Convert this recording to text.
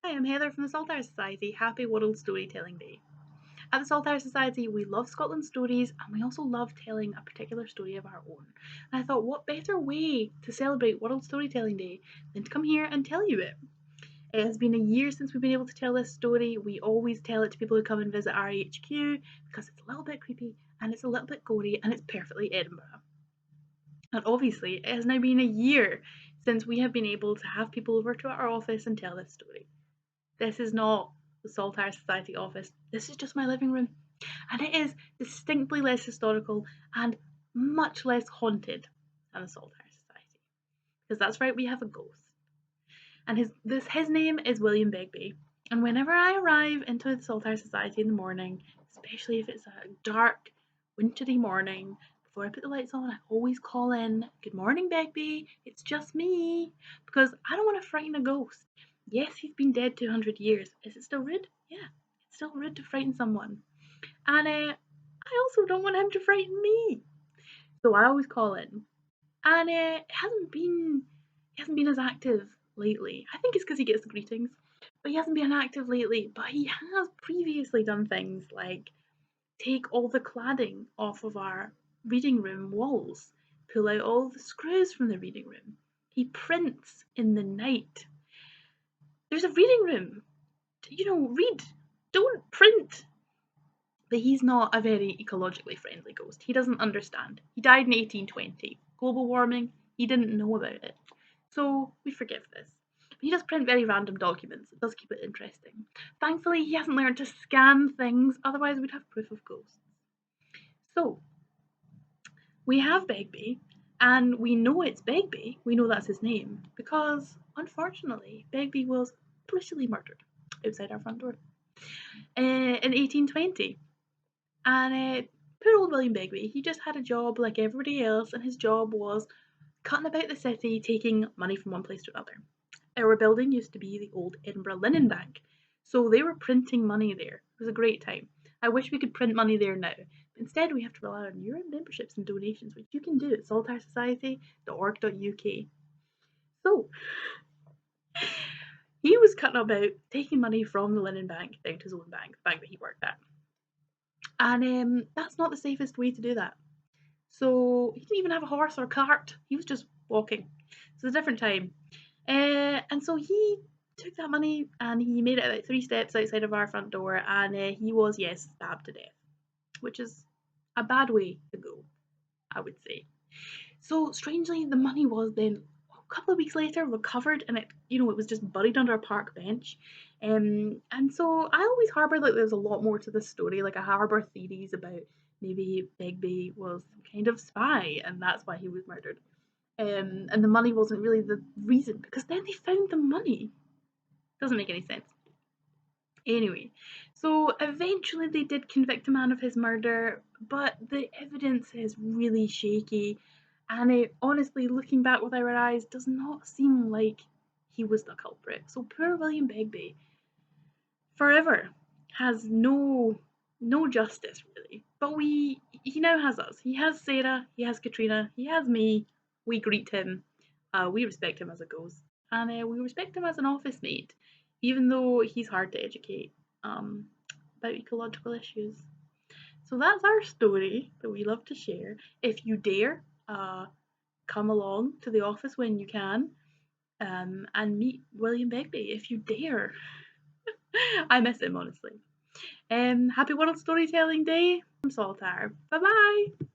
Hi, I'm Heather from the Saltire Society. Happy World Storytelling Day. At the Saltire Society, we love Scotland stories and we also love telling a particular story of our own. And I thought, what better way to celebrate World Storytelling Day than to come here and tell you it? It has been a year since we've been able to tell this story. We always tell it to people who come and visit our HQ because it's a little bit creepy and it's a little bit gory and it's perfectly Edinburgh. And obviously, it has now been a year since we have been able to have people over to our office and tell this story. This is not the Saltire Society office. This is just my living room. And it is distinctly less historical and much less haunted than the Saltire Society. Because that's right, we have a ghost. And his name is William Begbie. And whenever I arrive into the Saltire Society in the morning, especially if it's a dark, wintry morning, before I put the lights on, I always call in, "Good morning, Begbie. It's just me." Because I don't want to frighten a ghost. Yes, he's been dead 200 years. Is it still rude? Yeah, it's still rude to frighten someone. And I also don't want him to frighten me. So I always call in. And he hasn't been as active lately. I think it's because he gets the greetings, but he hasn't been active lately. But he has previously done things like take all the cladding off of our reading room walls, pull out all the screws from the reading room. He prints in the night. There's a reading room. Read. Don't print. But he's not a very ecologically friendly ghost. He doesn't understand. He died in 1820. Global warming, he didn't know about it. So we forgive this. But he does print very random documents. It does keep it interesting. Thankfully, he hasn't learned to scan things, otherwise, we'd have proof of ghosts. So we have Begbie, and we know it's Begbie. We know that's his name because, unfortunately, Begbie was brutally murdered outside our front door in 1820. And poor old William Begbie, he just had a job like everybody else, and his job was cutting about the city, taking money from one place to another. Our building used to be the old Edinburgh Linen Bank, so they were printing money there. It was a great time. I wish we could print money there now. But instead, we have to rely on your memberships and donations, which you can do at saltiresociety.org.uk. So, he was cutting about taking money from the Linen Bank down to his own bank, the bank that he worked at. And that's not the safest way to do that. So he didn't even have a horse or a cart. He was just walking. So it's a different time. And so he took that money and he made it about 3 steps outside of our front door, and he was, yes, stabbed to death, which is a bad way to go, I would say. So strangely, the money was then a couple of weeks later recovered, and it was just buried under a park bench. And so I always harbour that there's a lot more to this story. Like I harbour theories about maybe Begbie was some kind of spy, and that's why he was murdered. And the money wasn't really the reason, because then they found the money. Doesn't make any sense. Anyway, so eventually they did convict a man of his murder, but the evidence is really shaky, and it honestly, looking back with our eyes, does not seem like he was the culprit. So poor William Begbie forever has no justice really. But he now has us. He has Sarah, he has Katrina, he has me. We greet him. We respect him as a ghost, and we respect him as an office mate, even though he's hard to educate about ecological issues. So that's our story that we love to share. If you dare, come along to the office when you can, and meet William Begbie if you dare. I miss him honestly. Happy World Storytelling Day from Saltire. Bye bye.